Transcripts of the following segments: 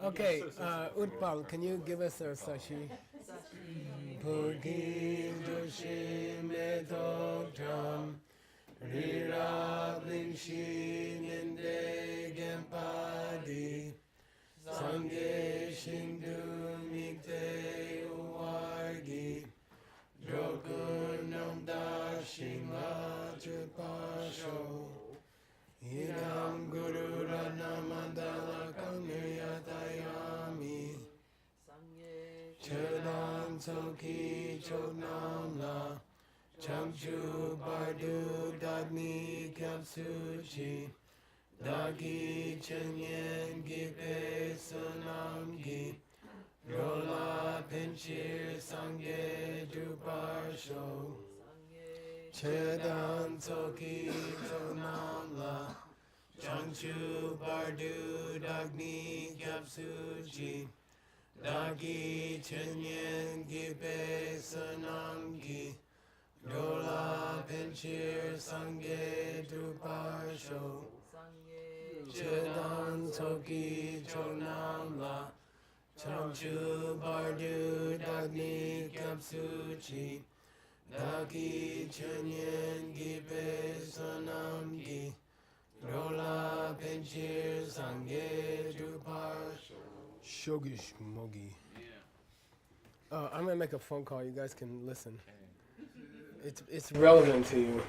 Okay, Utpal, can you give us our sashi? Pugi Joshi Medokram Rira Lingshi Ninde Gempadi Sange Shindu Mikte Uwargi Drogu Namda Shingla Tripasho Idam Guru Ranamandala Kamiriyatayami Chodam Soki Chodnamla Chamchu Bardu Dagni Kapsuchi Dagi Chenyen Gipe Sunamgi Rola Pinchir Sange Druparsho Chedan Soki Chodnamla Chamchu Bardu Dagni Kapsuchi Dagi Chenyen Gipe Sanamgi Dola Pinchir Sange Druparsho Chedan Soki Chonamla Chamchu Bardu Dagni Kapsuchi Dagi Chenyen Gipe Sanamgi Dola Pinchir Sange Druparsho Shogish Mogi. I'm gonna make a phone call. You guys can listen. It's relevant to you.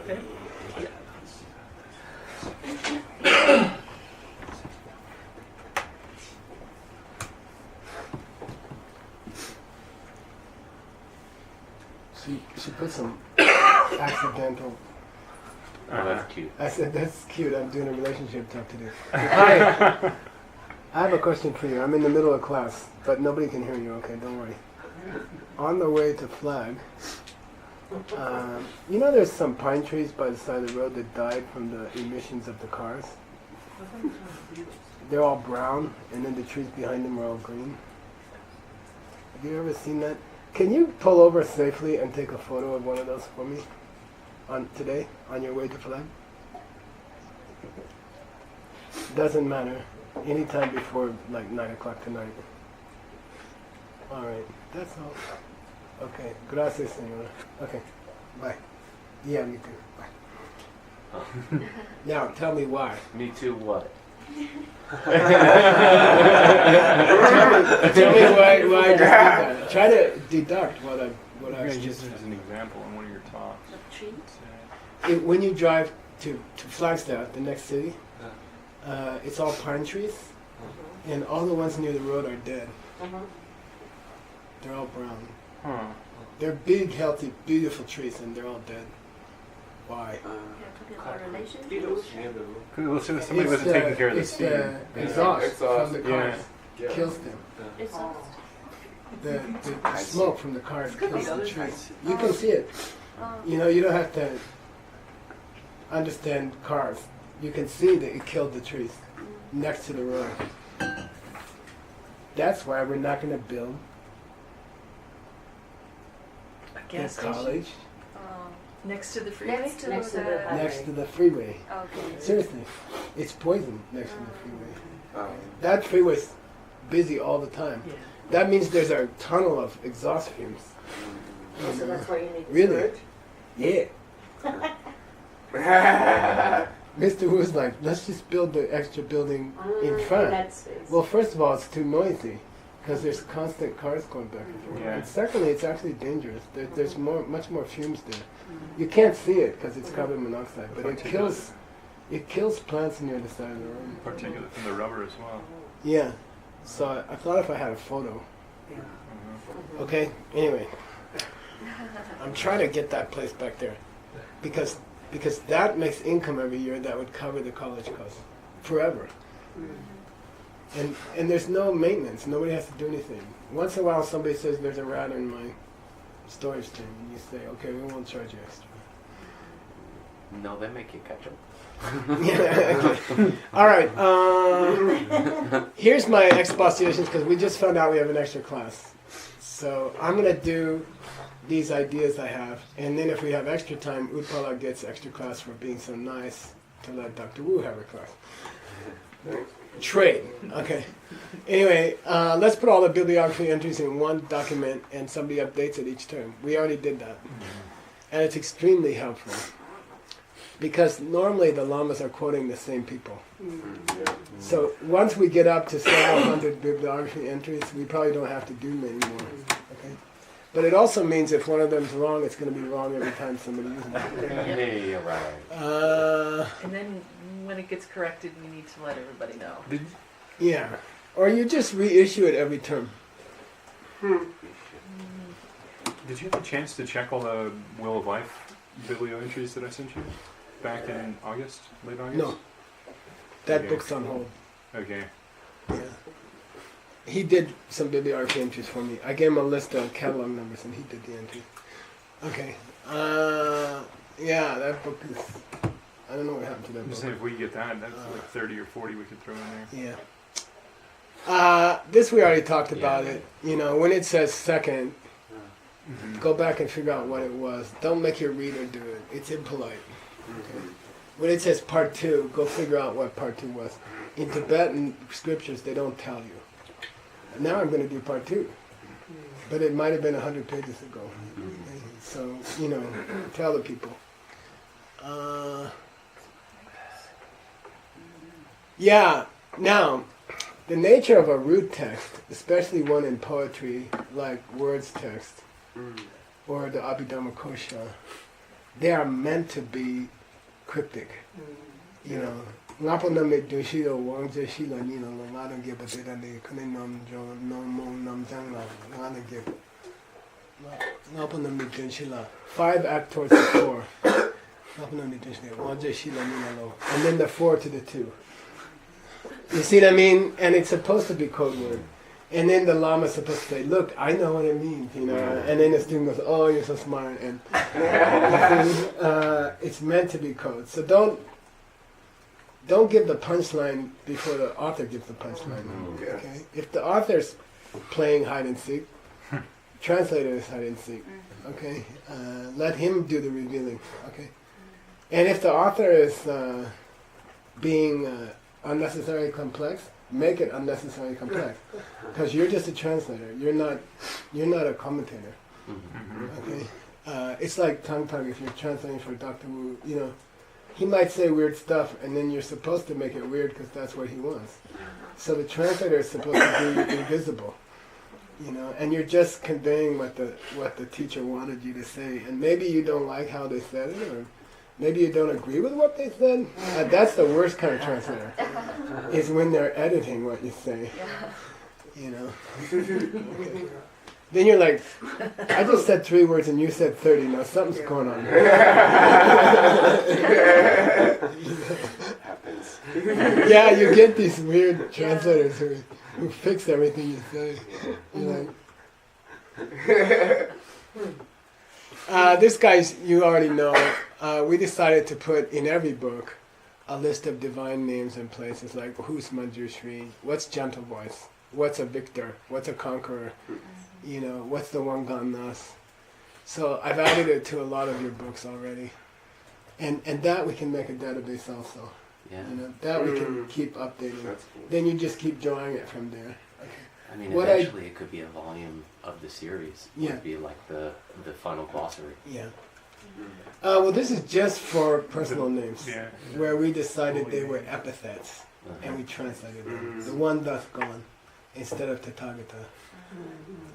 Okay. She put some accidental. Oh, that's cute. I said, that's cute. I'm doing a relationship talk today. Hi. I have a question for you. I'm in the middle of class, but nobody can hear you. Okay, don't worry. On the way to Flag, you know there's some pine trees by the side of the road that died from the emissions of the cars? They're all brown, and then the trees behind them are all green. Have you ever seen that? Can you pull over safely and take a photo of one of those for me? Today, on your way to Flag? Doesn't matter. Anytime before like 9 o'clock tonight. Alright, that's all. Okay, gracias, senora. Okay, bye. Yeah, me too. Bye. Now, tell me why. Me too, what? tell me why I just did that. Try to deduct what I just as an example in one of your talks. When you drive to Flagstaff, the next city, it's all pine trees, and all the ones near the road are dead. They're all brown. Huh. They're big, healthy, beautiful trees, and they're all dead. Why? Somebody wasn't taking care of the steam. Exhaust from the cars Yeah. kills them. The smoke from the cars kills the trees. You can see it. You know, you don't have to understand cars. You can see that it killed the trees next to the road. That's why we're not going to build gas the college next to the freeway? Next to the freeway. Okay. Seriously, it's poison next to the freeway. That freeway's busy all the time. Yeah. That means there's a tunnel of exhaust fumes. So that's why you need to Really? storage? Yeah. Mr. Wu's like, let's just build the extra building in front. That space. Well, first of all, it's too noisy because there's constant cars going back and forth. Yeah. And secondly, it's actually dangerous. There's much more fumes there. You can't see it because it's carbon monoxide, but it kills plants near the side of the road. Particulate from the rubber as well. Yeah. So I thought if I had a photo. Okay. Anyway, I'm trying to get that place back there because that makes income every year that would cover the college costs forever. And there's no maintenance. Nobody has to do anything. Once in a while, somebody says there's a rat in my storage tank, and you say, okay, we won't charge you extra. No, they make you catch them. Yeah, okay. All right. Here's my expostulations because we just found out we have an extra class. So I'm going to do these ideas I have, and then if we have extra time, Utpala gets extra class for being so nice to let Dr. Wu have a class. Trade. Okay. Anyway, let's put all the bibliography entries in one document and somebody updates it each term. We already did that. And it's extremely helpful. Because normally the lamas are quoting the same people. So once we get up to several hundred bibliography entries, we probably don't have to do many more. Okay? But it also means if one of them's wrong, it's going to be wrong every time somebody uses it. Hey, right. And then when it gets corrected, we need to let everybody know. Yeah. Or you just reissue it every term. Did you have a chance to check all the Wheel of Life biblio entries that I sent you back in August, late August? No. That Okay. book's on hold. Okay. Yeah. He did some bibliography entries for me. I gave him a list of catalog numbers and he did the entries. Okay. Yeah, that book is... I don't know what happened to that I'm just book. saying if we get that, that's like 30 or 40 we could throw in there. Yeah. This we already talked about Yeah. it. You know, when it says second, Mm-hmm. go back and figure out what it was. Don't make your reader do it. It's impolite. Okay. When it says part 2, go figure out what part 2 was. In Tibetan scriptures, they don't tell you. Now I'm going to do part 2. But it might have been 100 pages ago. Okay. So, you know, tell the people. Yeah, now, the nature of a root text, especially one in poetry, like words text, or the Abhidhamma Kosha, they are meant to be cryptic. You know, Ngapaname Dushiro Wangja Shila Nina Lana Gib Adidani Kuninam Jo No Mo Nam Jangla Lana Gib Ngapaname Dushila 5 act towards the 4. Ngapaname Dushila Wangja Shila Nina Lo, and then the 4 to the 2. You see what I mean? And it's supposed to be code word. And then the Lama's supposed to say, look, I know what it means, you know. And then the student goes, oh, you're so smart. And it's meant to be code. So don't give the punchline before the author gives the punchline. Okay? If the author's playing hide and seek, translator is hide and seek. Okay? Let him do the revealing. Okay? And if the author is being unnecessarily complex, make it unnecessarily complex, because you're just a translator. You're not a commentator. Okay, it's like Tang Tang. If you're translating for Dr. Wu, you know, he might say weird stuff, and then you're supposed to make it weird because that's what he wants. So the translator is supposed to be invisible, you know, and you're just conveying what the teacher wanted you to say, and maybe you don't like how they said it, or maybe you don't agree with what they said. That's the worst kind of translator, is when they're editing what you say. You know. Okay. Then you're like, I just said 3 words and you said 30. Now something's going on. Happens. Yeah, you get these weird translators who fix everything you say. You're like, this guy's, you already know. We decided to put in every book a list of divine names and places, like who's Manjushri, what's gentle voice, what's a victor, what's a conqueror, you know, what's the one gone thus. So I've added it to a lot of your books already, and that we can make a database also. Yeah. You know, that we can keep updating. That's cool. Then you just keep drawing it from there. I mean, What eventually it could be a volume of the series. It Yeah. would be like the final glossary. Yeah. Well, this is just for personal names, Yeah. where we decided they were epithets, and we translated them. The one thus gone, instead of Tathagata.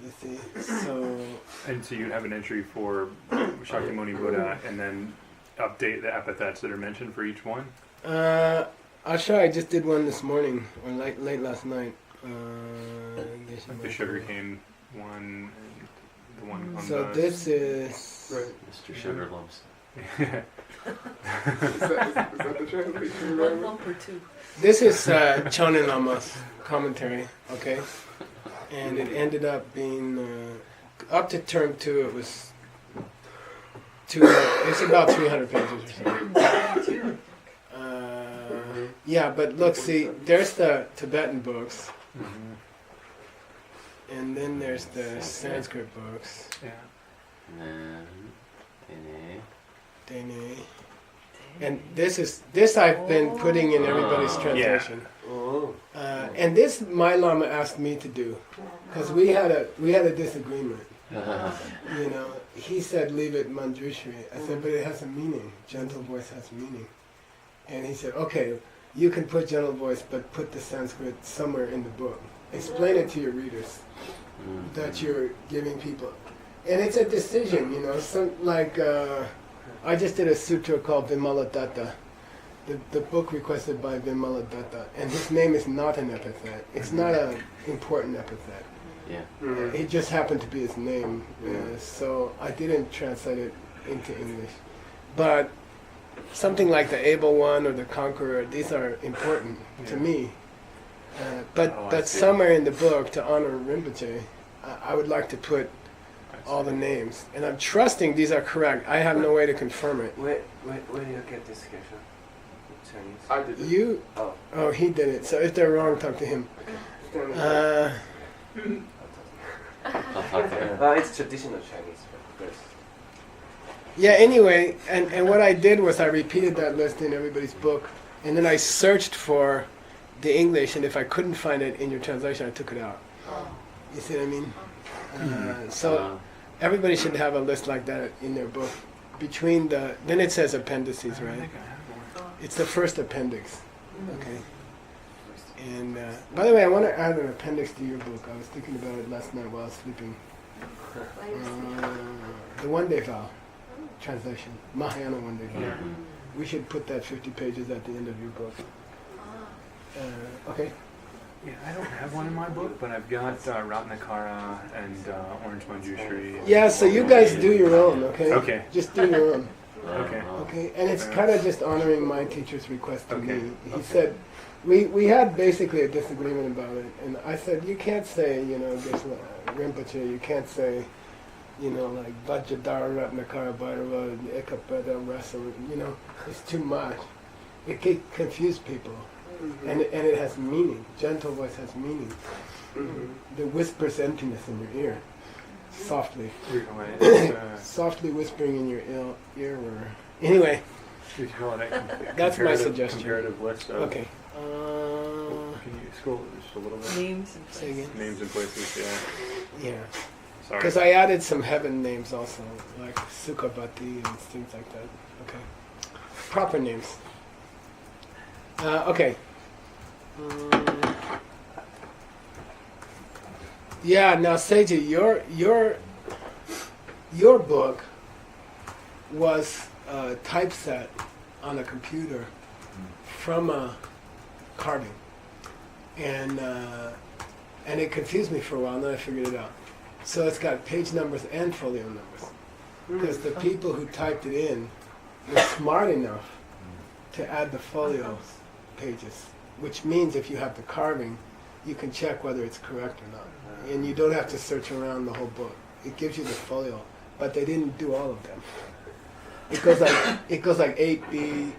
You see? So, And so you'd have an entry for Shakyamuni Buddha and then update the epithets that are mentioned for each one? I'll show I just did one this morning, or late last night. Like the sugarcane one and the one on So the... this is... Mr. Sugar Lumps. Is that the translation? One lump or 2. This is Chonin Lama's commentary, okay? And it ended up being, up to term 2, it was it's about 300 pages or so. Yeah, but look, see, there's the Tibetan books, and then there's the Sanskrit books. Yeah. And then, Dene. And this I've been putting in everybody's translation. Oh. And this my Lama asked me to do, because we had a disagreement. You know, he said leave it Manjushri. I said, but it has a meaning. Gentle voice has meaning. And he said, okay, you can put gentle voice, but put the Sanskrit somewhere in the book. Explain it to your readers that you're giving people. And it's a decision, you know. Some like I just did a sutra called Vimala Datta. The book requested by Vimala Datta, and his name is not an epithet. It's not an important epithet. Yeah. It just happened to be his name, so I didn't translate it into English. But something like the Able One or the Conqueror, these are important to me. But somewhere in the book, to honor Rinpoche, I would like to put all the names. And I'm trusting these are correct. I have no way to confirm it. Where do you get this schedule? Chinese? I did it. You? Oh. Oh, he did it. So if they're wrong, talk to him. I'll talk to her. It's traditional Chinese. But Yeah, anyway, and what I did was I repeated that list in everybody's book, and then I searched for the English, and if I couldn't find it in your translation, I took it out. You see what I mean? So everybody should have a list like that in their book. Between then it says appendices, right? It's the first appendix. Okay. And by the way, I want to add an appendix to your book. I was thinking about it last night while I was sleeping. The One Day Vow translation, Mahayana One Day Vow. We should put that 50 pages at the end of your book. Okay. Yeah, I don't have one in my book, but I've got Ratnakara and Orange Manjushri. Yeah, so you guys do your own, okay? Okay. Just do your own. Okay. Okay, and it's kind of just honoring my teacher's request to Okay. me. He said, we had basically a disagreement about it, and I said, you can't say, you know, this Rinpoche, you can't say, you know, like Vajradhara Ratnakara Bhairava, Ekapada Rasa, you know, it's too much. It can confuse people, and it has meaning. Gentle voice has meaning. The whispers emptiness in your ear, softly. Softly whispering in your ear. Anyway, that's my suggestion. Comparative list of. Okay. Can you scroll just a little bit? Names and Say again? Names and places, yeah. Yeah. Sorry. Because I added some heaven names also, like Sukhavati and things like that. Okay. Proper names. Okay. Yeah. Now, Seiji, your book was typeset on a computer from a carving, and it confused me for a while. And then I figured it out. So it's got page numbers and folio numbers, because the people who typed it in were smart enough to add the folio pages, which means if you have the carving, you can check whether it's correct or not, and you don't have to search around the whole book. It gives you the folio, but they didn't do all of them. It goes like 8B,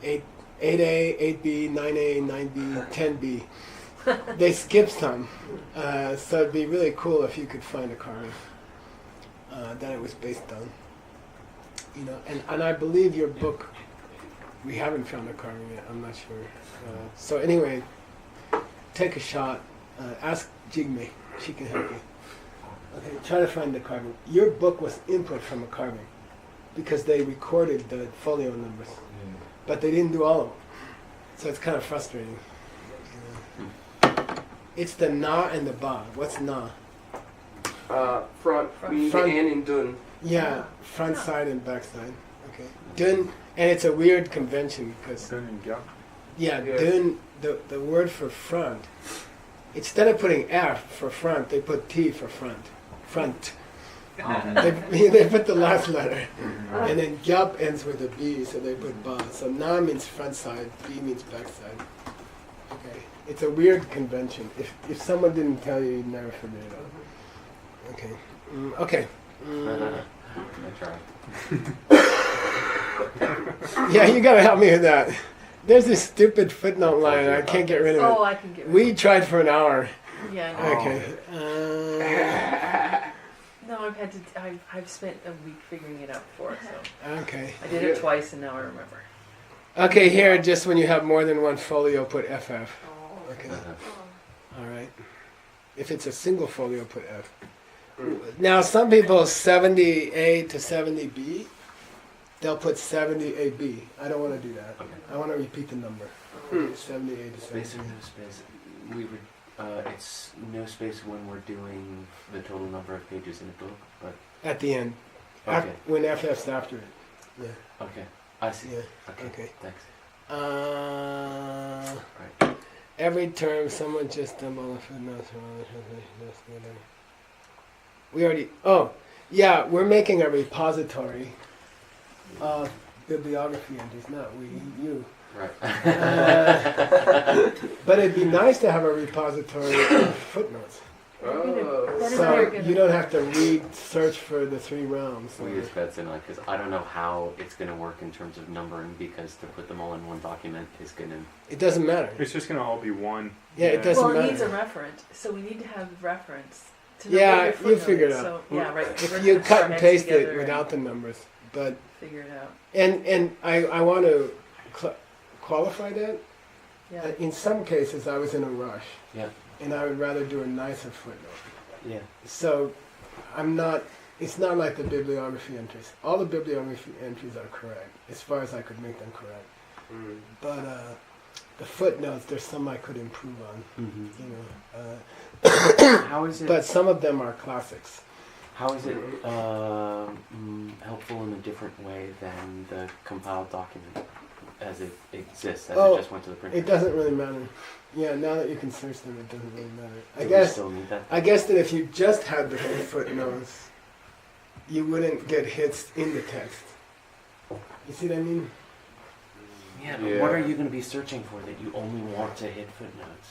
8A, 8B, 9A, 9B, 10B. They skipped some, so it'd be really cool if you could find a carving that it was based on. You know, and I believe your book, we haven't found a carving yet. I'm not sure. So anyway, take a shot. Ask Jigme; she can help you. Okay, try to find the carving. Your book was input from a carving, because they recorded the folio numbers, but they didn't do all of them. So it's kind of frustrating. It's the na and the ba. What's na? Front means Front. the N in Dun. Yeah, front side and back side. Okay. Dun, and it's a weird convention because Yes. dun, the word for front. Instead of putting F for front, they put T for front. Front. They put the last letter, and then gyap ends with a B, so they put ba. So na means front side, B means back side. Okay. It's a weird convention. If someone didn't tell you, you'd never figure it out. Okay. Okay. I tried. Yeah, you gotta help me with that. There's this stupid footnote line. I can't get rid of Oh, it. I can get rid We of tried for an hour. it. Yeah, I know. Okay. No, I've spent a week figuring it out before, so Okay. I did it twice and now I remember. Okay, here, just when you have more than one folio, put FF. Oh. Okay, Uh-huh. all right. If it's a single folio, put F. Mm. Now, some people 70A to 70B, they'll put 70AB. I don't want to do that. Okay. I want to repeat the number. Hmm. 70A to Space or 70B. no space? We would. It's no space when we're doing the total number of pages in a book, but At the end. okay. When FF's after it. Yeah, Okay. I see. yeah. Okay. Okay. Thanks. Uh, every term, someone just double the footnotes or other translation. That's good. We already. Oh, yeah. We're making a repository of bibliography entries. Not we, you. Right. But it'd be nice to have a repository of footnotes, Oh. That is so how you're gonna- you don't have to search for the 3 realms. We use Betsy because I don't know how it's going to work in terms of numbering because to put them all in one document is going to. It doesn't matter. It's just going to all be one. Yeah, it doesn't Well, it matter. needs a reference, so we need to have reference to know Yeah, what your you footnote figure it is. out. So, yeah, right. If we're you gonna cut start and paste together it and without the numbers, but figure it out. and I want to qualify that. Yeah. In some cases, I was in a rush, Yeah. and I would rather do a nicer footnote. Yeah. So, I'm not. It's not like the bibliography entries. All the bibliography entries are correct, as far as I could make them correct. Mm. But the footnotes, there's some I could improve on. Mm-hmm. You know, How is it? but some of them are classics. How is it helpful in a different way than the compiled document as it exists, as Oh, it just went to the printer? It doesn't really matter. Yeah, now that you can search them, it doesn't really matter. Do we still need that? I guess that if you just had the footnotes, you wouldn't get hits in the text. You see what I mean? Yeah, but Yeah. what are you going to be searching for that you only want to hit footnotes?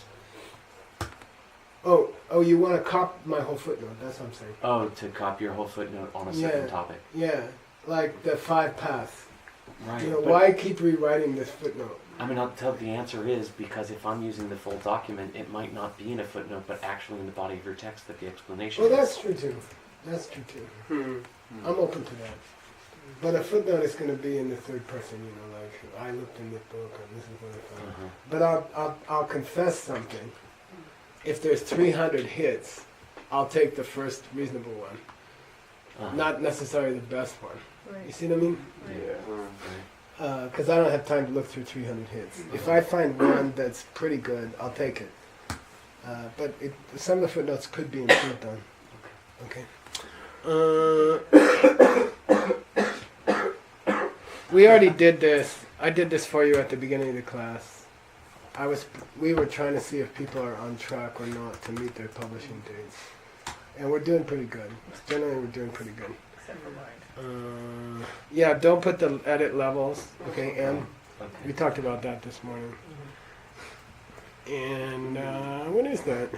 Oh, you want to copy my whole footnote? That's what I'm saying. Oh, to copy your whole footnote on a certain Yeah. topic. Yeah, like the 5 paths. Right. You know, but- why keep rewriting this footnote? I mean, I'll tell the answer is because if I'm using the full document, it might not be in a footnote, but actually in the body of your text that the explanation Well, is. that's true too. That's true too. Hmm. I'm open to that. But a footnote is going to be in the third person. You know, like I looked in the book and this is what I found. Uh-huh. But I'll confess something. If there's 300 hits, I'll take the first reasonable one, Uh-huh. not necessarily the best one. You Right. see what I mean? Yeah. Right. Because I don't have time to look through 300 hits. If I find one that's pretty good, I'll take it. But some of the footnotes could be improved on. Okay. We already did this. I did this for you at the beginning of the class. We were trying to see if people are on track or not to meet their publishing dates, and we're doing pretty good. Generally, we're doing pretty good. Except for mine. Yeah, don't put the edit levels. Okay, M. We Okay. talked about that this morning. And what is that?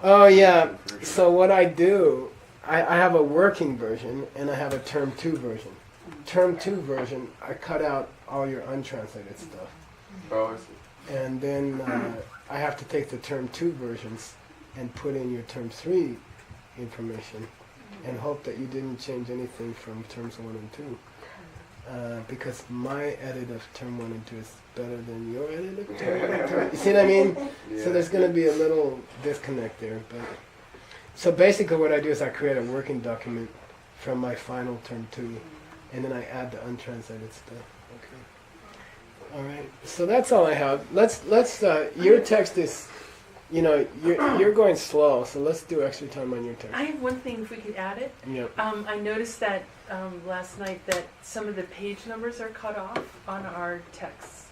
Oh, yeah. So what I do, I have a working version and I have a term 2 version. Term 2 version, I cut out all your untranslated stuff. Oh, I see. And then I have to take the term 2 versions and put in your term 3 information and hope that you didn't change anything from terms 1 and 2. Because my edit of term 1 and 2 is better than your edit of term 1 and 2. You see what I mean? Yeah. So there's going to be a little disconnect there. But so basically what I do is I create a working document from my final term 2, and then I add the untranslated stuff. Okay. All right. So that's all I have. Let's your text is, you know, you're going slow, so let's do extra time on your text. I have one thing, if we could add it. Yep. I noticed that last night that some of the page numbers are cut off on our texts.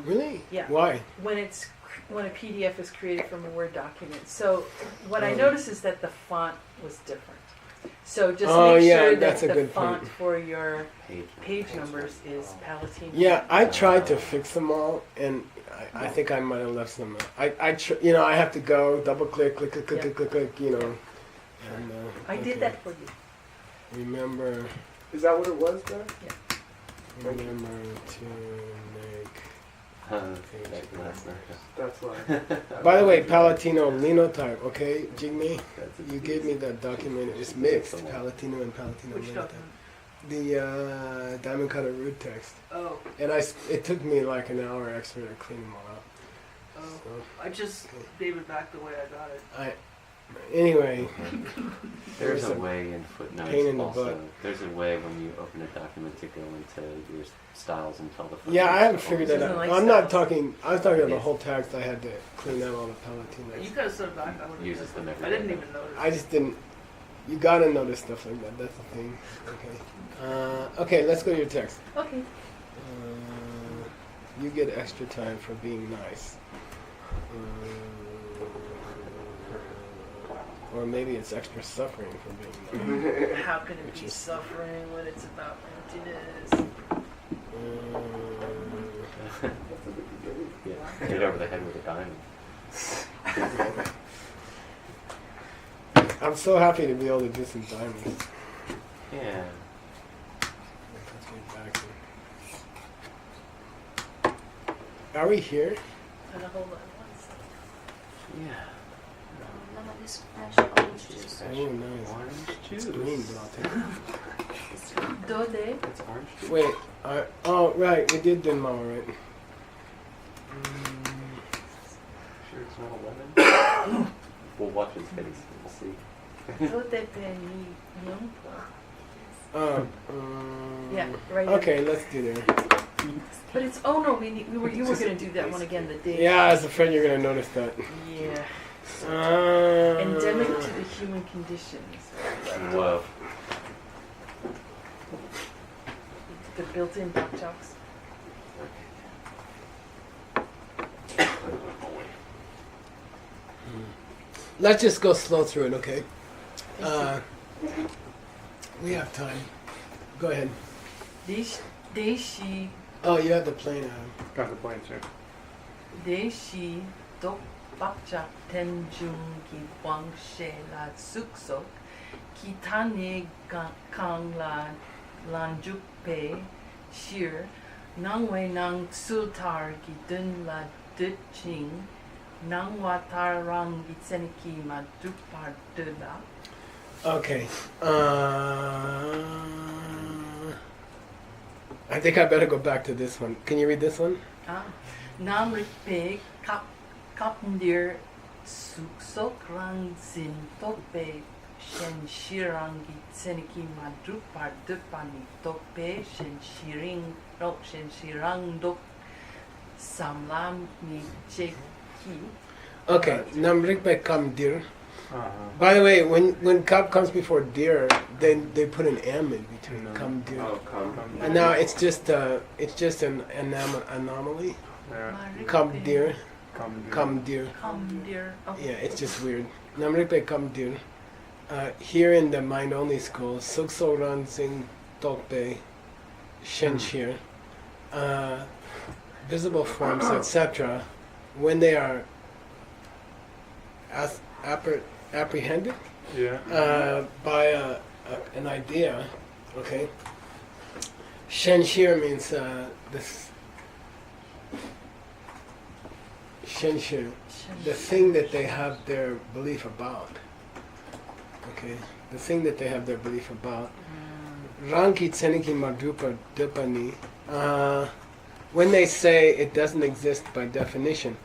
Really? Yeah. Why? When a PDF is created from a Word document. So what I Oh. noticed is that the font was different. So just Oh, make yeah, sure that that's a the good font point. for your Page. page numbers is Palatine. Yeah, I tried to fix them all, and I think I might have left some. I you know, I have to go double click, click, click, click, Yeah. click, click, you know. And, I okay. did that for you. Remember Is that what it was, then? to make. That's not That's why. By the way, Palatino linotype, okay, Jigme? You gave me that document. It's mixed, Palatino and Palatino Which linotype. document? the diamond cutter root text, Oh, and it took me like an hour extra to clean them all out. oh. So, I just gave it back the way I got it. anyway, There's There's a a way in footnotes pain in the also. butt. There's a way when you open a document to go into your styles and tell the footnotes. yeah, I haven't figured that Doesn't out. like I'm not styles. talking. I was talking about the Yes. whole text. I had to clean out all the Palatine. You could have said it back. I would have Uses them every I didn't day. even notice. I just didn't. You gotta notice stuff like that. That's the thing. Okay. Okay. Let's go to your text. Okay. You get extra time for being nice. Or maybe it's extra suffering for being nice. How can it Which be is- suffering when it's about emptiness? Yeah, hit over the head with a diamond. I'm so happy to be able to do some diamonds. Yeah. Let's get back here. Are we here? And hold on one second. Yeah. This fresh orange juice. Oh, nice. Orange It's juice. green, but I'll take it. Dode. It's orange juice. Wait. Oh, right. We did Mama, right? Sure it's not a lemon? We'll watch his face and we'll see. Dode peni nyumpo. Yeah. Yeah, right. there. Okay, let's do that. But it's no, you were gonna do that one again the day. Yeah, I was afraid you're gonna notice that. Yeah. Uh, Endemic to the human condition. Whoa. The built-in bok chops. Let's just go slow through it, okay? We have time. Go ahead. Deshi Oh, you have the plane. Got the plane, sir. Deshi dok bok chop tenjung ki wang she la suksok ki tane kang la lanjuk pe shir nang we nang sultar ki dun la ditching nang watar rang itseniki ma dupar dula. Okay. I think I better go back to this one. Can you read this one? Nam rikpe kapndir suksok rang zin tokpe shen shirang itseniki ma dupar dupani tokpe shen shirang dok samlam mi cheki. Okay. Namrikbe kam dir. Uh-huh. By the way, when kap comes before dir, then they put an M in between. No. Kam dir. Oh, come. And now it's just an anomaly. Yeah. Kam dir. Come do. Kam dir. Come dear. Okay. Yeah, it's just weird. Namrikpe kam dir. Here in the mind only school, Sukso Ran Sing Tokpe Shenshir, visible forms, etc., when they are apprehended Yeah. by an idea, okay? Shenshir means this. Shenshir, the thing that they have their belief about. Okay, the thing that they have their belief about. Ranki tseniki madupa dupani. When they say it doesn't exist by definition,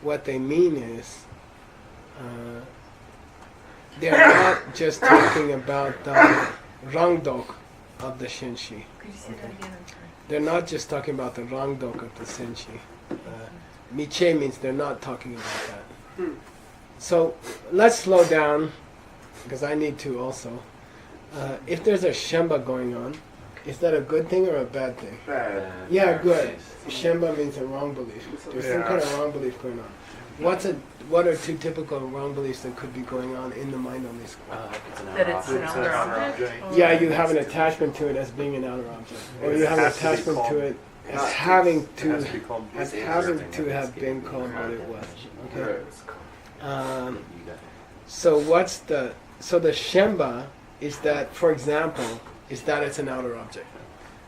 what they mean is they're not just talking about the rangdok of the shenshi. Could you say that again? I'm sorry. They're not just talking about the rangdok of the senshi. Miche means they're not talking about that. So let's slow down, because I need to also. If there's a shemba going on, is that a good thing or a bad thing? Bad. Yeah, good. Shemba means a wrong belief. There's some Yeah. kind of wrong belief going on. What are two typical wrong beliefs that could be going on in the mind only school? It's an That it's an It's outer an outer object? object. Oh. Yeah, you have an attachment to it as being an outer object, or you have an It has to be attachment to called- it as having It has to to be called. as having to have been called what it was. Okay. Right. So the shemba is that, for example, is that it's an outer object.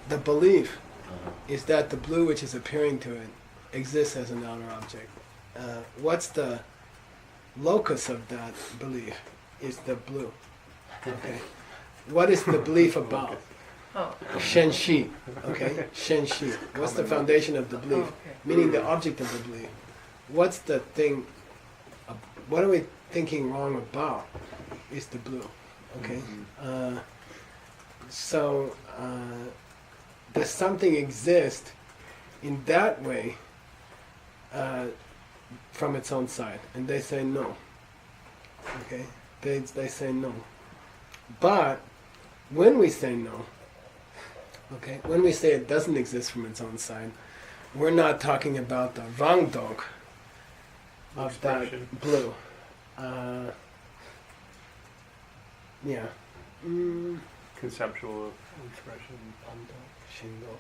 The belief is that the blue which is appearing to it exists as an outer object. What's the locus of that belief? Is the blue. Okay. What is the belief about? Oh, Shen Shi. Okay? Shen Shi. What's the foundation of the belief? okay. Meaning the object of the belief. What's the thing? What are we thinking wrong about? Is the blue. Okay? So, does something exist in that way from its own side? And they say no. Okay? They say no. But when we say no, okay, when we say it doesn't exist from its own side, we're not talking about the rangdok of Expression. that blue. Yeah. Conceptual expression. Shindo.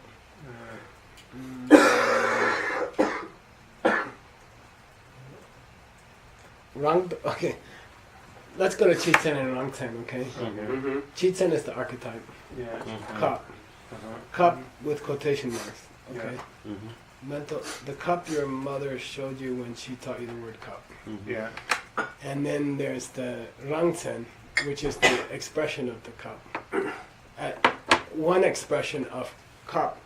Okay. Let's go to Chichen and Rangten, okay? Okay. Chichen is the archetype. Yeah. Cup. Uh-huh. Cup with quotation marks. Okay. Mm-hmm. Mental. The cup your mother showed you when she taught you the word cup. Mm-hmm. Yeah. And then there's the Rangten, which is the expression of the cup. One expression of cup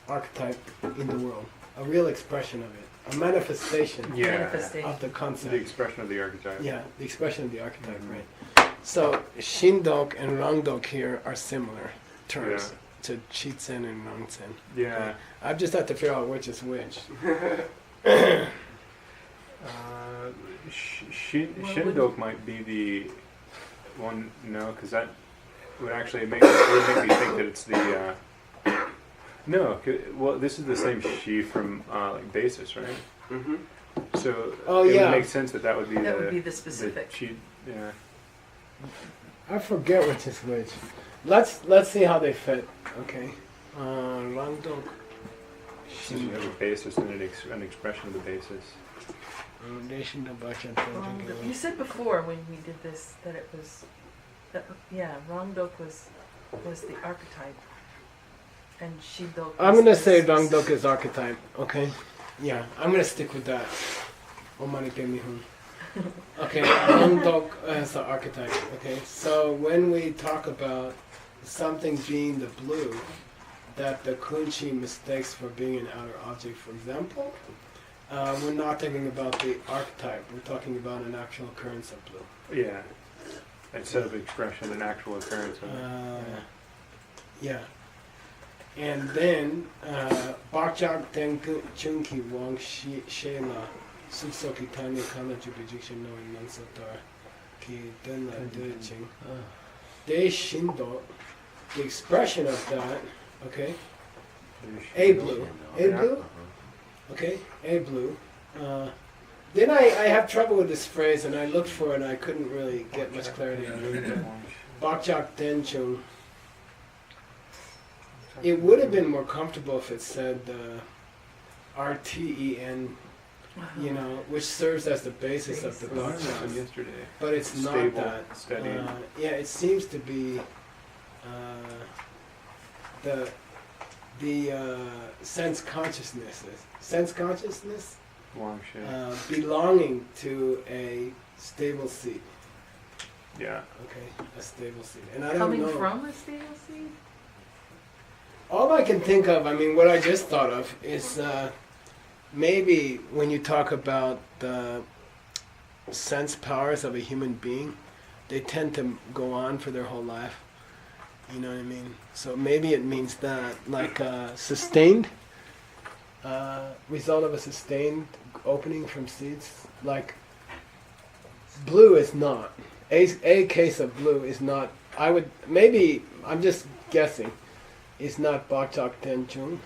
archetype in the world. A real expression of it. A manifestation Yeah. Manifestation. of the concept. The expression of the archetype. Yeah, the expression of the archetype, Mhm. right. So Shindok and Rangdok here are similar terms to Chitzen and Rangten. Yeah. I just have to figure out which is which. Shindok might be the one. No, because that would actually make me think that it's the. No, well, this is the same she from like basis, right? Mm-hmm. So Oh, it yeah. would make sense that would be That the would be the specific. Yeah. I forget which is which. Let's see how they fit. Okay. Rangdok. So you have a basis and an expression of the basis. You said before when we did this that it was, Rangdok was the archetype, and Shidok. I'm gonna say Rangdok is archetype. Okay. Yeah, I'm gonna stick with that. Omani Pemihun. Okay, Rangdok as the archetype. Okay, so when we talk about something being the blue, that the Kunchi mistakes for being an outer object, for example, we're not thinking about the archetype. We're talking about an actual occurrence of blue. Yeah. Instead of expression, an actual occurrence of it. Yeah. And then Bakjak Tenku Chunki Wang Shela Suksoki Tanya Kana Jubijikshin knowing Mansotar Ki Denla Deching. De Shindo, the expression of that, okay, A blue. A blue? Okay, A blue. Then I have trouble with this phrase and I looked for it and I couldn't really get much clarity on it. Bakjak Tenchung. It would have been more comfortable if it said RTEN, you know, which serves as the basis of the We learned this one doctrine. yesterday. But it's Stable, not that. steady. Yeah, it seems to be the sense consciousness, Long shit. belonging to a stable seed. Yeah. Okay, a stable seed, and I don't Coming know. from a stable seed? All I can think of, I mean, what I just thought of is maybe when you talk about the sense powers of a human being, they tend to go on for their whole life. You know what I mean? So maybe it means that, like sustained, result of a sustained opening from seeds. Like blue is not. A case of blue is not. I'm just guessing. Is not Bakchak Tenchung,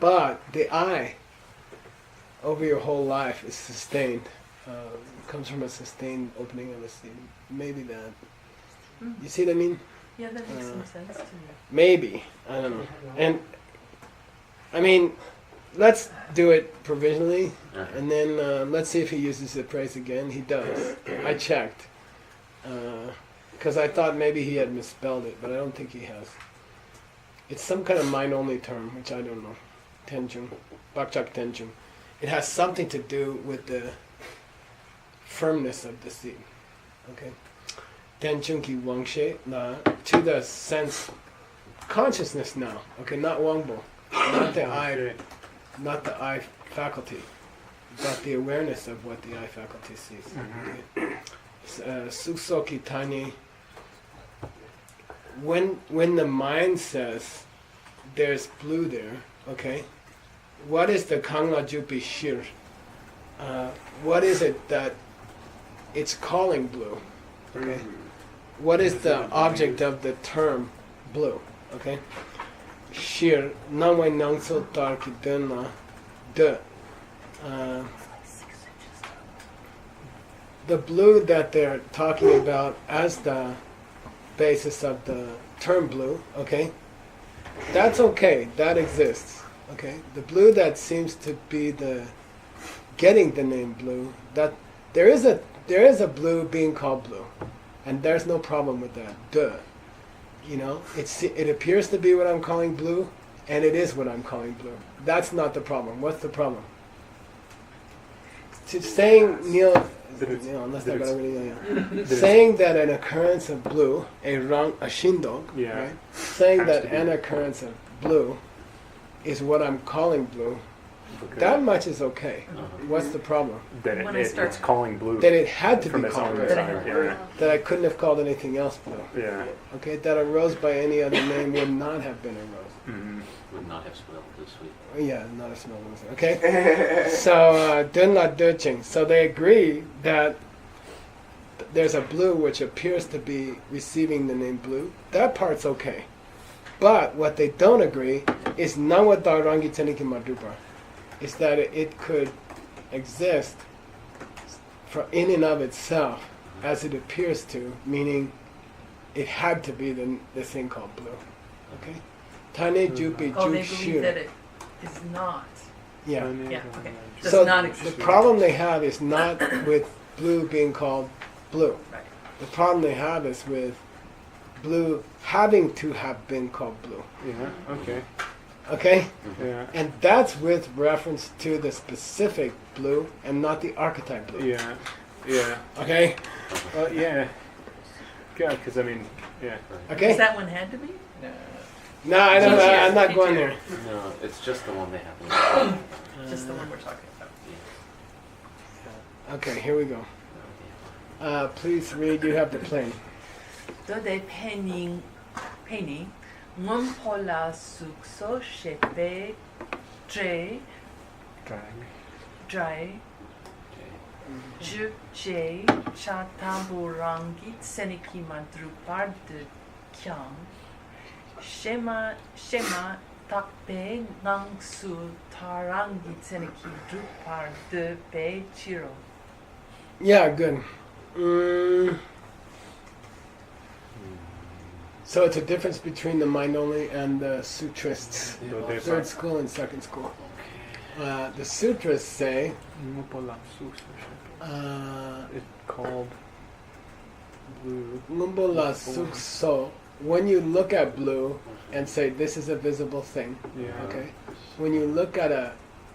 but the eye over your whole life is sustained. Comes from a sustained opening of a seed. Maybe that. You see what I mean? Yeah, that makes some sense to me. Maybe. I don't know. And I mean, let's do it provisionally, and then let's see if he uses the phrase again. He does. I checked because I thought maybe he had misspelled it, but I don't think he has. It's some kind of mind-only term, which I don't know. Tenjung, Bakchak Tenjung. It has something to do with the firmness of the seed. Okay. Tenchunki Wangshe Na, to the sense consciousness now. Okay, not Wangbo. Not the eye, not the eye faculty, but the awareness of what the eye faculty sees. Suksoki Tani. When the mind says there's blue there, okay, what is the Kangla Jupi Shir? What is it that it's calling blue? Okay, what is the object of the term blue? Okay, Shir Nangwai Nangso Tarki Dena De. The blue that they're talking about as the basis of the term blue, okay, that's okay, that exists, okay. The blue that seems to be the getting the name blue, that there is a blue being called blue, and there's no problem with that. Duh, you know, it appears to be what I'm calling blue, and it is what I'm calling blue. That's not the problem. What's the problem? Saying saying that an occurrence of blue, a shindog, right? Saying that an occurrence of blue is what I'm calling blue, that much is okay. What's the problem? That it's calling blue. That it had to be from its called own blue. side. That I couldn't have called anything else blue. Yeah. Okay, that a rose by any other name would not have been a rose. Mm-hmm. Would not have smelled this sweet. Yeah, not a smell. Okay, so Dunla Duching. So they agree that there's a blue which appears to be receiving the name blue. That part's okay, but what they don't agree is Nawa Darangi Teniki Madrupa, is that it could exist in and of itself as it appears to, meaning it had to be the thing called blue. Okay. Tane Jupi Oh, they Ju believe that Shir. it is not. Yeah. Yeah, okay. Does So not the exist. problem they have is not with blue being called blue. Right. The problem they have is with blue having to have been called blue. Yeah. Okay. Okay? Yeah. And that's with reference to the specific blue and not the archetype blue. Yeah. Yeah. Okay? Well, yeah. Yeah, because I mean, yeah. Okay? Because that one had to be? No. No, I don't. Teach you. I'm not Teach going you. there. No, it's just the one they have. Just the one we're talking about. Okay, here we go. Please read. You have the plane. Dode penny Mumpola sukso shepe dre dry Jukje chataburangi seniki madrupar de kyang Shema takpe nangsu tarangi seniki drupar de be chiro. Yeah, good. So it's a difference between the mind only and the sutrists. Third school and second school. The sutras say It's called blue. Lumbola sukso. When you look at blue and say this is a visible thing, Yeah. okay. When you look at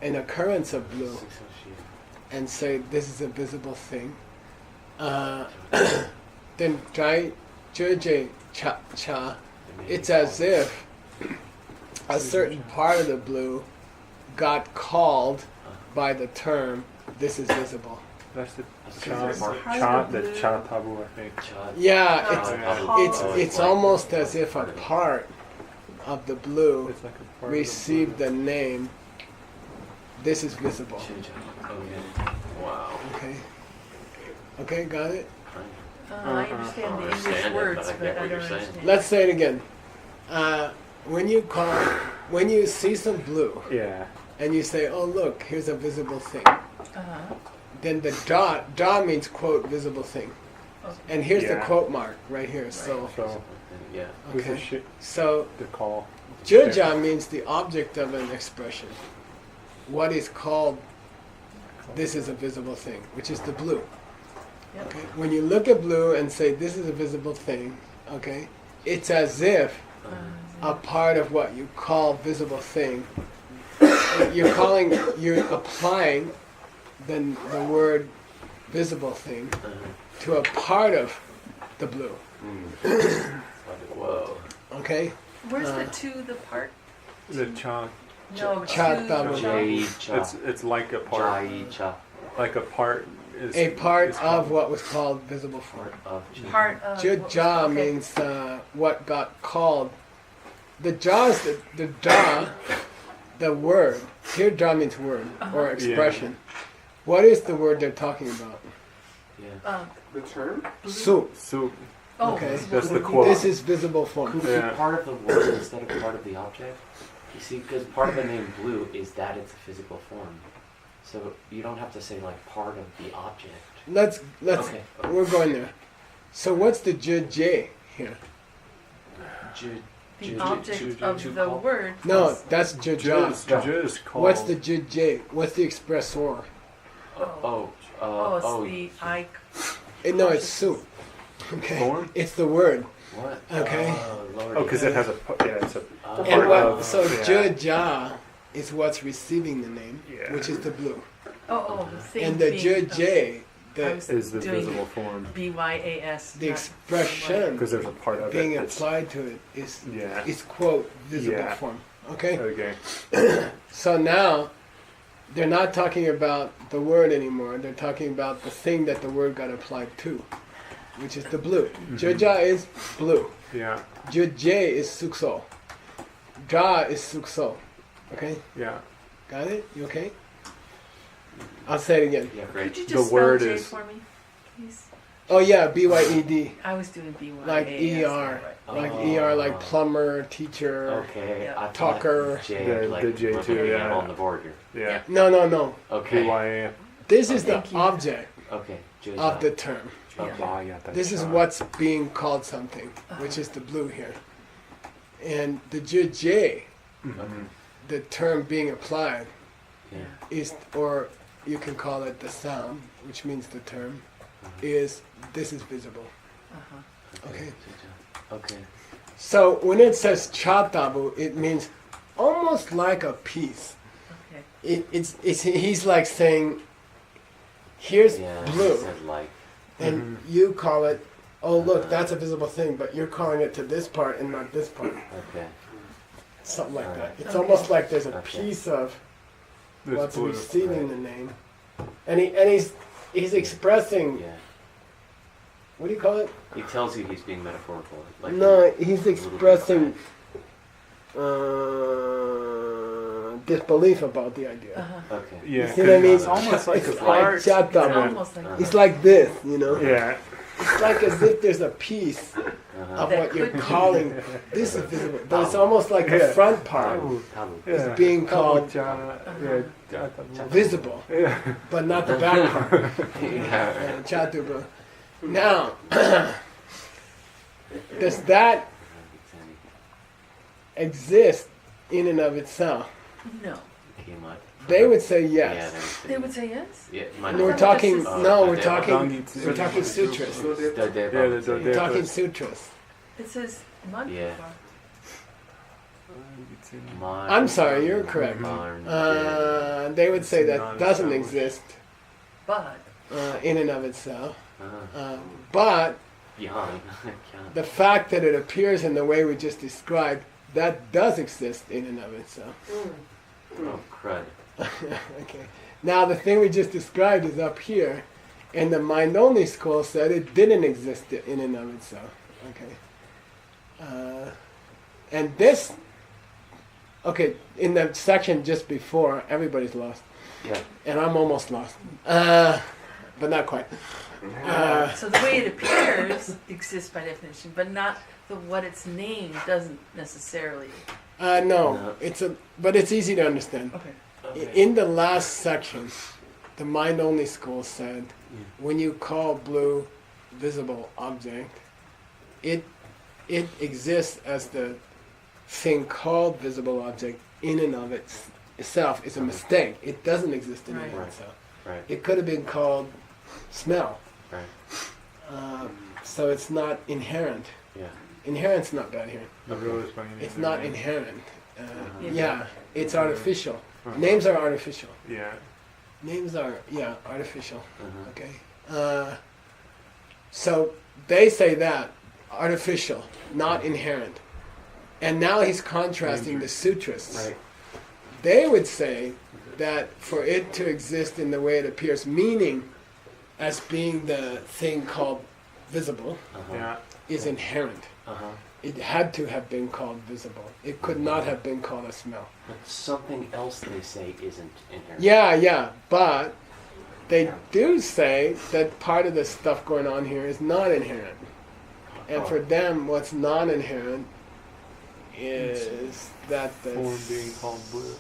an occurrence of blue and say this is a visible thing, then try jeje cha. It's as if a certain part of the blue got called by the term "this is visible." That's the Part of the cha tabu, I think. Yeah, it's almost as if a part of the blue It's like a part received of the name. This is visible. Wow. Okay. Okay, got it. I understand the English understand it, words, but I but get I what don't you're saying. understand. Let's say it again. When you see some blue the Yeah. and you say, "Oh, look, here's a visible thing," Uh-huh. then the dot means quote visible thing, Okay. and here's the Yeah. quote mark right here. So, So Yeah. who's the okay. shit So to call? Juja means the object of an expression. What is called this is a visible thing, which is the blue. Yep. Okay. When you look at blue and say this is a visible thing, okay, it's as if a part of what you call visible thing, you're applying the word visible thing to a part of the blue. Whoa. Okay? Where's the to the part? The cha. No, Cha to double. Jai-cha. It's like a part. Jai-cha. Like a part is A part is of called- what was called visible form. part of. Ja okay. means what got called. The ja is the ja, the word. Here ja means word or expression. What is the word they're talking about? Yeah. The term? Su. So Oh, Okay. that's the Could quote. This is visible form. Could it Yeah. be part of the word instead of part of the object? You see, because part of the name blue is that it's a physical form. So you don't have to say like part of the object. Let's Okay. we're going there. So what's the j here? the object of the word. No, that's ja. Just called. What's the j? What's the expressor? Oh, Oh, it's the I. No, it's su. Okay. Form? It's the word. what? Okay. Lord, Oh, because it has a it's a And part what, of so yeah. ja is what's receiving the name, Yeah. which is the blue. The thing. And the being- j, the is the doing visible form BYAS. the not expression because there's a part of being it. that's- applied to it Yeah. is quote visible Yeah. form. Okay. Okay. So now they're not talking about the word anymore. They're talking about the thing that the word got applied to, which is the blue. Ja is blue. Yeah. J is sukso. Ja is sukso. Okay? Yeah. Got it? You okay? I'll say it again. Yeah, Could great. you The just word spell J is- for me, please? Oh yeah, BYED. I was doing BYAS. Like ER. right. Like Oh. ER, like plumber, teacher. Okay. Yeah. I thought Talker. J, The- like the J we're too, looking at yeah. on the board here. Yeah. No. Okay. BYA. This is the Thank you. object Okay. J, of the term. Okay. Ah, yeah, that's This is John. what's being called something, which is the blue here. And the J, Mhm. the term being applied, Yeah. is, or you can call it the sound, which means the term, is this is visible. Uh-huh. Okay. Okay. So when it says chatabu, it means almost like a piece. Okay. It's he's like saying, here's Yeah. He blue, said like. and you call it, oh look, that's a visible thing, but you're calling it to this part and not this part. Okay. Something like that. It's Okay. almost like there's a Okay. piece of This what's blue. receiving right. the name, and he's expressing. Yeah. What do you call it? He tells you he's being metaphorical. Like No, he's little bit expressing disbelief about the idea. Uh-huh. Okay. Yeah. You see what I mean? It's almost like a It's part. like chatabu. It's almost like It's like this, you know. Yeah. It's like as if there's a piece Uh-huh. of That what you're could be. calling. This is visible, but it's almost like the Yeah. front part Tabu. Tabu. Yeah. being called Yeah. Jatabu. visible, Yeah. but not the back part. Yeah. Chatuba. Now, does that exist in and of itself? No. Came up. They would say Yeah, yes. They would say yes? Yeah, And we're talking. Oh, No, we're Deva. talking. We're talking sutras. Yeah, We're talking sutras. It says mud. Yeah. I'm sorry, you're correct. They would say that doesn't exist But in and of itself. But Behind. the fact that it appears in the way we just described, that does exist in and of itself. Oh, crud. Okay. Now the thing we just described is up here, and the mind-only school said it didn't exist in and of itself. Okay. And this, okay, in the section just before, everybody's lost, Yeah. and I'm almost lost, but not quite. so the way it appears exists by definition, but not what it's named doesn't necessarily. No, No. but it's easy to understand. Okay. In the last section, the mind-only school said, when you call blue visible object, it exists as the thing called visible object in and of itself. It's a mistake. It doesn't exist in and of Right. itself. Right. It could have been called smell. Right. So it's not inherent. Yeah. Inherent's not bad here. Okay. It's not inherent. Yeah. Yeah, it's artificial. Uh-huh. Names are artificial. Yeah. Names are, artificial. Uh-huh. Okay. So they say that artificial, not inherent. And now he's contrasting the sutras. Right. They would say that for it to exist in the way it appears, meaning as being the thing called visible, Uh-huh. Yeah. is inherent. Uh-huh. It had to have been called visible. It could not have been called a smell. But something else they say isn't inherent. Yeah, but they do say that part of the stuff going on here is not inherent. And for them, what's non-inherent is that the Form being called blue.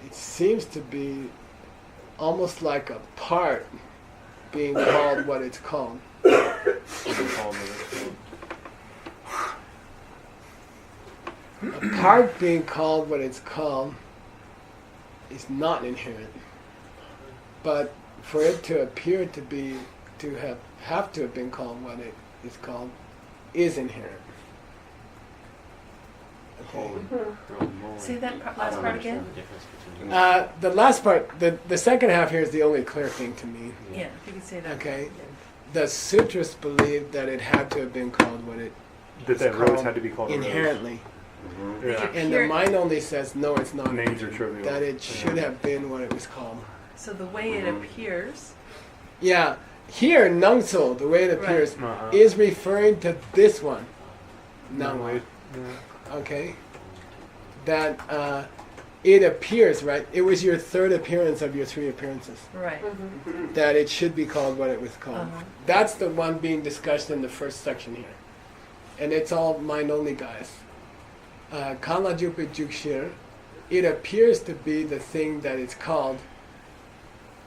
it seems to be almost like a part being called what it's called. Being called blue. A part being called what it's called is not inherent. But for it to appear to be, to have to have been called what it is called, is inherent. Okay. Say that I last don't part understand again. the difference between The last part, the second half here is the only clear thing to me. Yeah, if you could say that. Okay. The sutras believed that it had to have been called what it That rose had to be called a rose. inherently. Yeah. And the mind only says, no, it's not. Names are trivial. That it should have been what it was called. So the way it appears, Yeah. Here, Nangso, the way it Right. appears, Uh-huh. is referring to this one. No, Nangwa. wait. Yeah. Okay? That it appears, right? It was your third appearance of your three appearances. right? That it should be called what it was called. Uh-huh. That's the one being discussed in the first section here. And it's all mind only, guys. Kala Jupa Jukshir, it appears to be the thing that it's called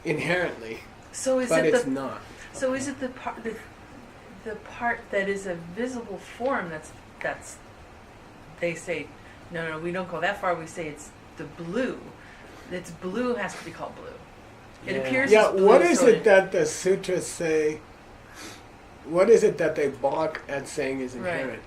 inherently, So is but it it's the not. so is it the part the part that is a visible form that's they say no we don't go that far, we say it's the blue. It's blue has to be called blue. It Yeah. appears Yeah, as blue, what is so it that the sutras say? What is it that they balk at saying is Right. inherent?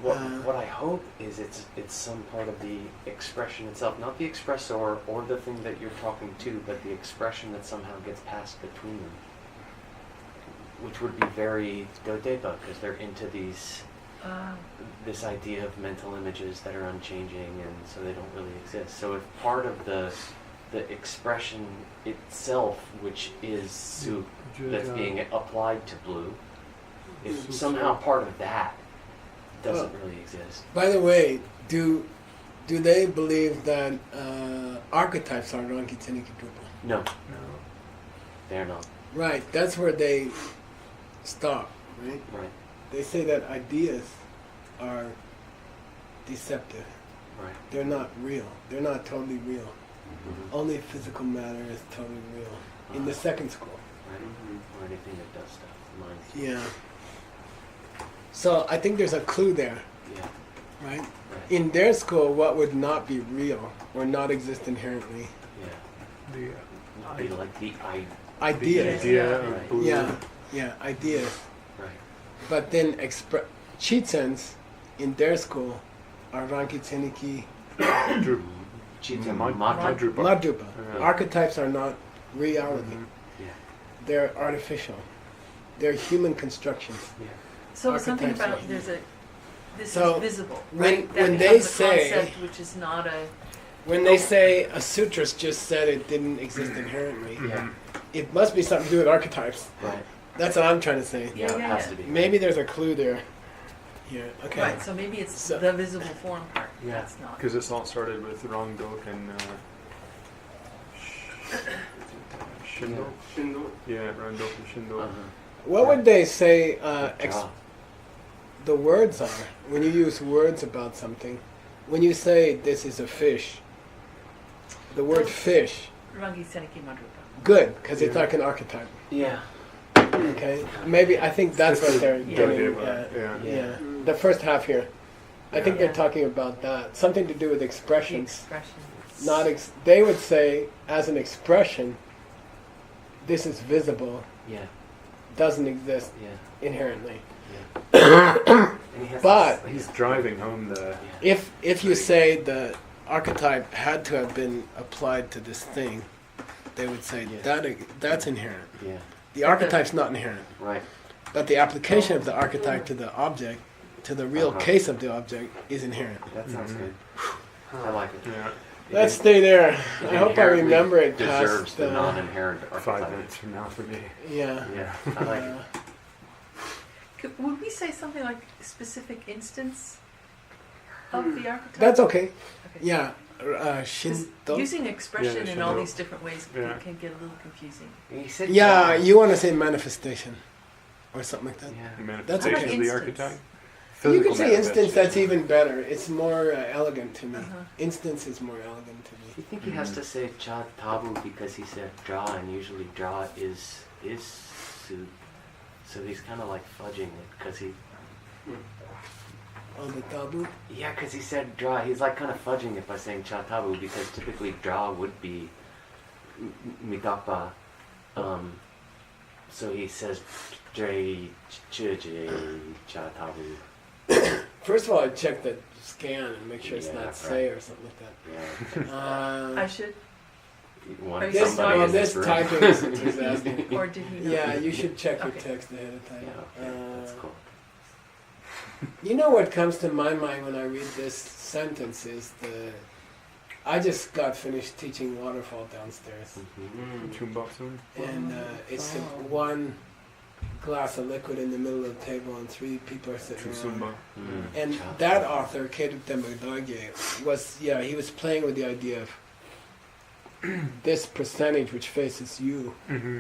What I hope is it's some part of the expression itself, not the expressor or the thing that you're talking to, but the expression that somehow gets passed between them, which would be very dodeba because they're into this idea of mental images that are unchanging and so they don't really exist. So if part of the expression itself, which is soup that's being applied to blue, if somehow part of that doesn't really exist. By the way, do they believe that archetypes are Rankitseniki Drupa? No, they're not. Right, that's where they stop, right? Right, They say that ideas are deceptive. right. They're not real. They're not totally real. Mhm. Only physical matter is totally real. In the second school. Right. Or anything that does stuff. Minds. Yeah. So I think there's a clue there, Yeah. right? Right. In their school, what would not be real or not exist inherently? Yeah. The Be like the Ideas. idea Right. of blue. Yeah, ideas. Right. But then Chitsens in their school are Rankitseniki Drupa. Cheetah. Madrupa. Madrupa. Yeah. Archetypes are not reality. Mhm. Yeah. They're artificial. They're human constructions. Yeah. So something Archetypes about are- this So, is visible, when- right? That when they becomes a say- concept which is not a When they say a sutras just said it didn't exist inherently, Mhm. it must be something to do with archetypes. Right. That's what I'm trying to say. Yeah, it yeah, has yeah. to be. Maybe there's a clue there. Yeah, okay. right. So maybe it's So- the visible form part. Yeah. That's not. Because this all started with Rangdok and Shindo. Shindo. Yeah, Rangdok and Shindo. Uh-huh. What would they say Good job. the words are when you use words about something? When you say this is a fish, the word fish, Rangi Seneki Madrupa. good, because it's Yeah. like an archetype. Yeah. Okay? Maybe, I think that's what they're Yeah. getting Dodeba, at. yeah. Yeah. The first half here. I think Yeah. they're talking about that. Something to do with The expressions. expression. Not they would say, as an expression, this is visible, Yeah. doesn't exist Yeah. inherently. Yeah. And he has But- this, He's driving home the. yeah. If you say the archetype had to have been applied to this thing, they would say Yeah. that's inherent. Yeah. The archetype's not inherent. Right. but the application of the archetype to the object, to the real case of the object, is inherent. That sounds good. I like it. Yeah. Let's stay there. It I hope I inherently remember it deserves past the non-inherent 5 archetype. minutes from now for me. Yeah. Yeah, I like it. Would we say something like specific instance of the archetype? That's okay. Okay. Yeah. 'Cause Shinto. using expression Yeah, in all Shinto. these different ways Yeah. can get a little confusing. He said Yeah, God. you want to say manifestation or something like that. Yeah. Manifestation okay. of the Instance. archetype. You Physical could say instance. That's manifestation. even better. It's more elegant to me. Uh-huh. Instance is more elegant to You me. think he has to say cha tabu because he said draw, and usually draw is su. So he's kind of like fudging it because he. Oh, the tabu. Yeah, because he said draw. He's like kind of fudging it by saying cha tabu because typically draw would be mitapa. So he says dre cha tabu. First of all, I check the scan and make sure it's Yeah, not right. say or something like that. Yeah. I should, One Are you This, somebody well, in this room. typing is enthusiastic. or did he not? Yeah, you should check your Okay. text ahead of time. Yeah, okay, that's cool. You know what comes to my mind when I read this sentence is I just got finished teaching waterfall downstairs, Mhm. Chumbapsu. and it's one glass of liquid in the middle of the table, and 3 people are sitting around. Chusumba. Mm. And Cha that tabu. author, Kedu Temagdage, he was playing with the idea of this percentage which faces you. Mm-hmm.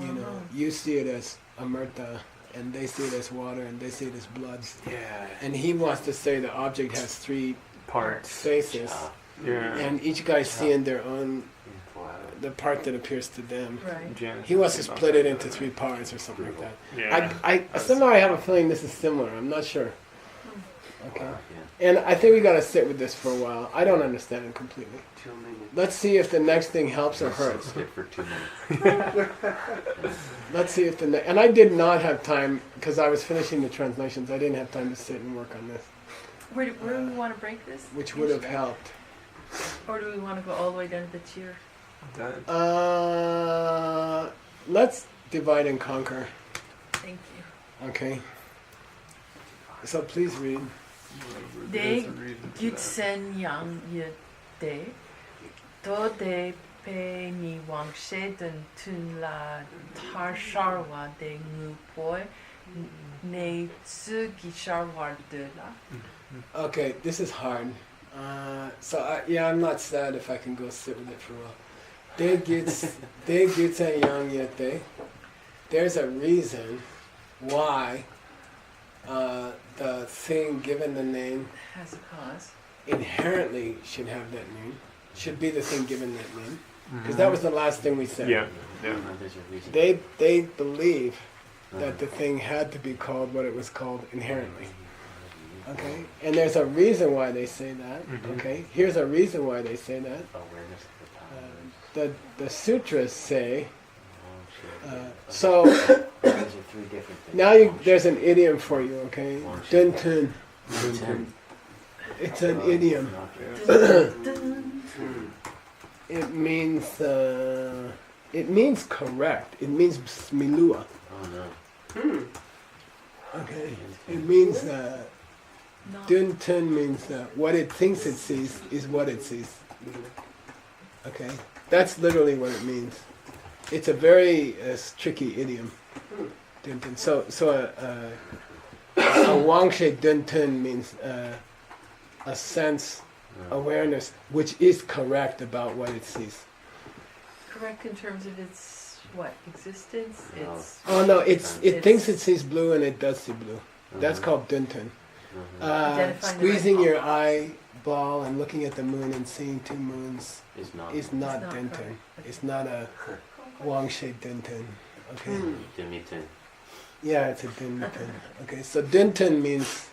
You know, Uh-huh. you see it as amerta, and they see it as water, and they see it as blood. Yeah. And he wants to say the object has 3 Parts. faces, Cha. Yeah. and each guy's seeing their own, Wow. the part that appears to them. Right. Janice He wants to came up split it with into that. 3 parts or something like that. Yeah. I somehow I have a feeling this is similar. I'm not sure. Okay. Yeah. And I think we gotta sit with this for a while. I don't understand it completely. 2 minutes. Let's see if the next thing helps or hurts. Sit for 2 minutes. Let's see if the and I did not have time because I was finishing the translations. I didn't have time to sit and work on this, Where do we want to break this? which would have helped. Or do we want to go all the way down to the cheer? That- Let's divide and conquer. Thank you. Okay. So please read. They There's a reason for that. Gitsen yang ye de do de pe ni wang she den tun la tar sharwa de ngu poi ne tsu gi sharwa de la. Okay, this is hard. I'm not sad if I can go sit with it for a while. They gets a young yete. There's a reason why the thing given the name Has a cause. inherently should have that name. Should be the thing given that name. Because that was the last thing we said. Yeah. Yeah. No, there's a reason. They believe Uh-huh. that the thing had to be called what it was called inherently. Okay? And there's a reason why they say that. Mhm. Okay? Here's a reason why they say that. Awareness of the power. The sutras say, Oh, shit. so Those are 3 different things. now there's an idiom for you, okay? Dun tun. Ten. It's an idiom. It means correct. It means smilua. Oh no. Okay? It means No. dun tun means what it thinks it sees is what it sees. Okay? That's literally what it means. It's a very tricky idiom. Dun tun. So a wangshe dun tun means a sense, awareness, which is correct about what it sees. Correct in terms of its what existence. No. It's Oh no, it It's- thinks it sees blue and it does see blue. That's called dun tun. Identifying the Squeezing right your eyeball and looking at the moon and seeing 2 moons Is not. is not not dun tun. correct. It's not a wangshe dun tun. Okay. Demi-ten. Yeah, it's a dun tun. Okay, so dun tun means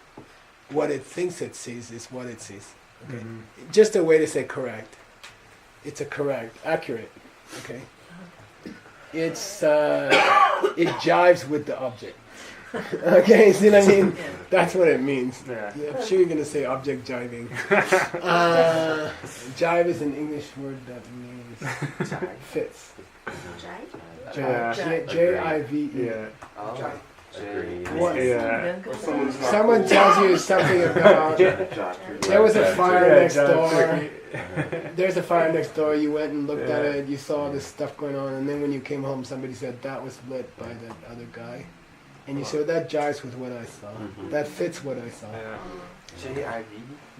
what it thinks it sees is what it sees. Okay, Mhm. just a way to say correct. It's a correct, accurate. Okay, it's it jives with the object. Okay, see what I mean? Yeah. That's what it means. Yeah. Yeah, I'm sure you're gonna say object jiving. Jive is an English word that means fits. Jai? Yeah. Jive. J-I-V-E. Yeah. Oh. Jai. Agreed. What? Yeah. Or someone's not Someone cool. tells you something about there was a fire next door. There's a fire next door. You went and looked at Yeah. it. You saw this stuff going on, and then when you came home, somebody said that was lit by that other guy, and you said that jives with what I saw. Mhm. That fits what I saw. Yeah. JIV?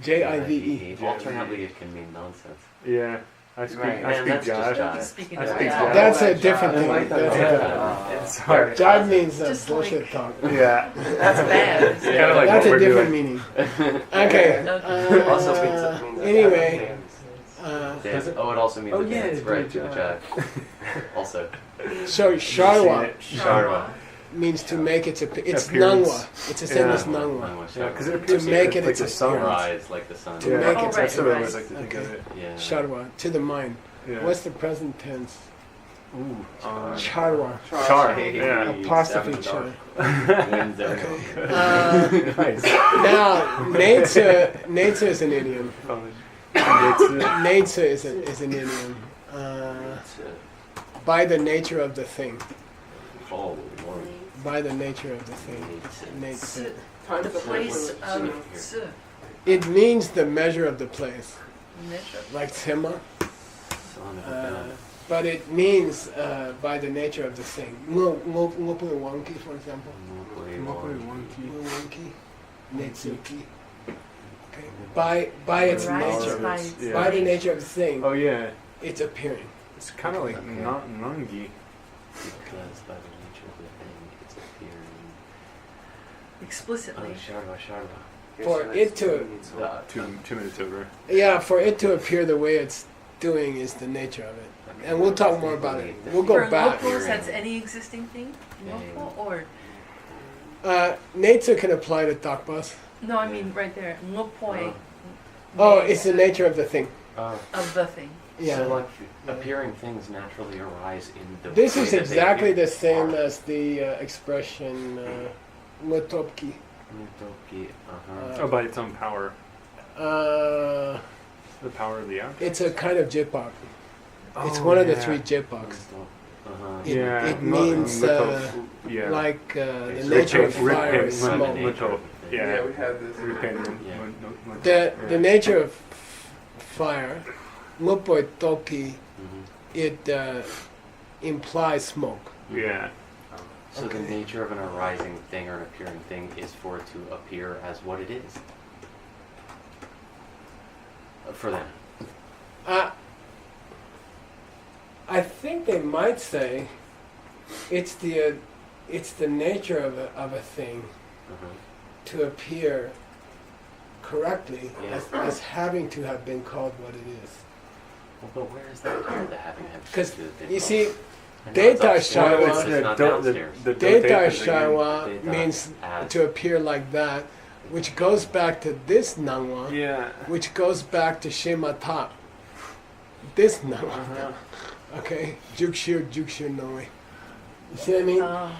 JIVE. Alternately, it can mean nonsense. Yeah. I speak. Right. I Man, speak that's just Josh. jive. Speaking I of speak that, That's a different thing. I like that. That's a Yeah. different. It's hard. Jive means Just bullshit like- talk. Yeah. that's bad. It's kind of like That's what a we're different doing. meaning. Okay. Also means Anyway, Does it? Oh, it also means Oh, a yeah, dance. it's Right, doing to the jive. Also. so Sharwa Sharwa. means to make its it's Appearance. Nangwa. It's the same Yeah. as Nangwa. Yeah, because it appears make it like its the sun. appearance. Rise like the sun. To Yeah. make Oh, it That's its what I right. always like to think of Okay. it. Yeah. Sharwa to the mind. Yeah. What's the present tense? Ooh. Charwa. Char. Hey, Yeah. Apostrophe seven char. Winds there. Nice. Now, nature is an idiom. Nature is an idiom. By the nature of the thing. Oh, Lord. By the nature of the thing. Nature. Time the to place play. of tsu, It means the measure of the place, measure. like Tsema. Son of a gun. But it means by the nature of the thing. Ngopui wonki, for example. Ngopui wonki. Netsuki. Okay. By its Rise nature. by its Yeah. By the nature of the thing, Oh yeah. it's appearing. It's kind of like nangi. Because by the nature of the thing, it's appearing. Explicitly. Sharva, Sharva. For it to, 2 minutes over. yeah, for it to appear the way it's doing is the nature of it. And we'll talk more about it. We'll go For back. locals, that's any existing thing? Local or Nature can apply to Takbas. no? I mean right there. Ngopoi. Oh, it's the nature of the thing. of the thing. Yeah. So like appearing things naturally arise in the This way is that they exactly do. the same as the expression Motopki. Mutoki, uh-huh. Oh, by its own power. Uh, The power of the object. it's a kind of Jipak. It's Oh, one of the yeah. 3 Jipaks. Uh-huh. It, Yeah. it means yeah. like the It's nature of Rip- fire rip- is rip- smoke. rip- Yeah, Yeah. we had this. The nature of fire, Ngopoi Toki, Mhm. it implies smoke. Yeah. So Okay. the nature of an arising thing or an appearing thing is for it to appear as what it is. For them. I think they might say it's the nature of a thing Uh-huh. to appear correctly Yeah. as having to have been called what it is. Well, but where is that here, the having had Because to have been you called? see, I know it's Data upstairs, Shawa- but it's not downstairs. Data thing. Shawa Data means as. to appear like that, which goes back to this Nangwa, Yeah. which goes back to Shemata. This Nangwa. Uh-huh. Okay? Jukshir Noe. You see what I mean? Oh,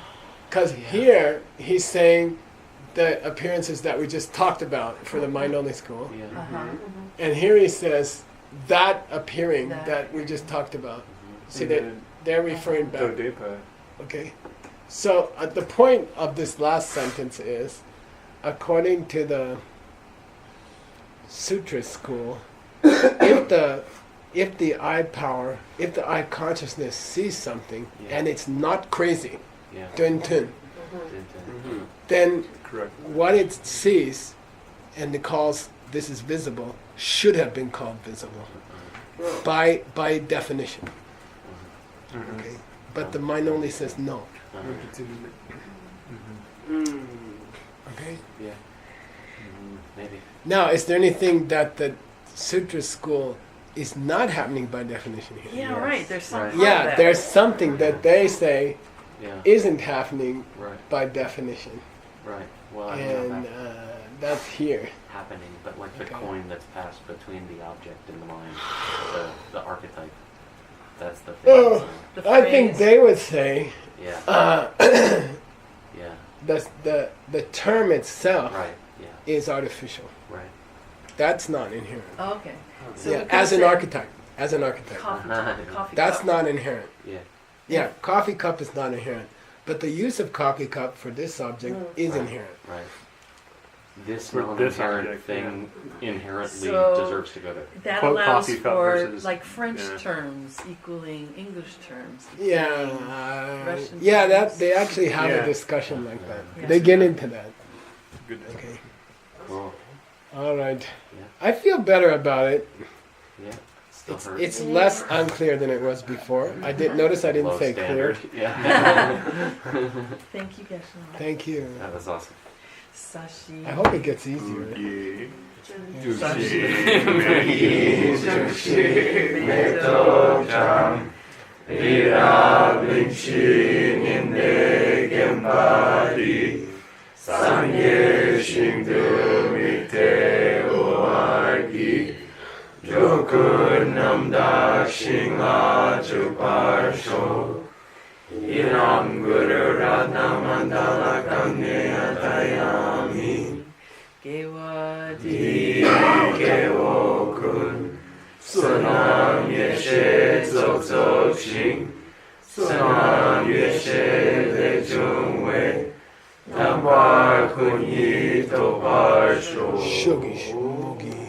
Because here he's saying the appearances that we just talked about for the mind only school. Yeah. uh-huh. And here he says that appearing That. that we just talked about. Mhm. See, they're referring back. Dodepa. Okay? So at the point of this last sentence is, according to the Sutra school, if the eye power, if the eye consciousness sees something Yeah. and it's not crazy, Yeah. dun tun, Dun, Mm-hmm. dun. then Correct. what it sees and it calls this is visible should have been called visible by definition. Mhm. Okay? But the mind only says no. Uh-huh. Mhm. Okay? Yeah. Mhm. Maybe. Now, is there anything that the Sutra school is not happening by definition here? Yeah, Yes. right. There's some Right. part of Yeah, that. there's something that they say Yeah. isn't happening Right. by definition, Right. Well, I don't know and that that's here. happening, but like the Okay. coin that's passed between the object and the mind, the archetype. That's the thing. Oh. The I think phrase- they would say Yeah. Yeah. the term itself Right. Yeah. is artificial. Right. That's not inherent. Oh, okay. So Yeah, we could as an say archetype. As an archetype. Coffee, coffee That's cup. not inherent. Yeah. Yeah, coffee cup is not inherent. But the use of coffee cup for this object is Right. inherent. Right. This For this non-inherent object, thing inherently So- deserves to go there. That Quote allows coffee cup for versus- like French yeah. terms equaling English terms. Yeah, Russian yeah. That terms. they actually have Yeah. a discussion like that. Yeah. They get into that. Good. Okay. Well, All right. Yeah. I feel better about it. yeah. Still It's, hurts. it's less unclear than it was before. I did notice I didn't Low say standard. clear. Yeah. Thank you, Geshe. Thank you. That was awesome. Sashi. I hope it gets easier. Ugi. Gewadi. Shugi, shmugi.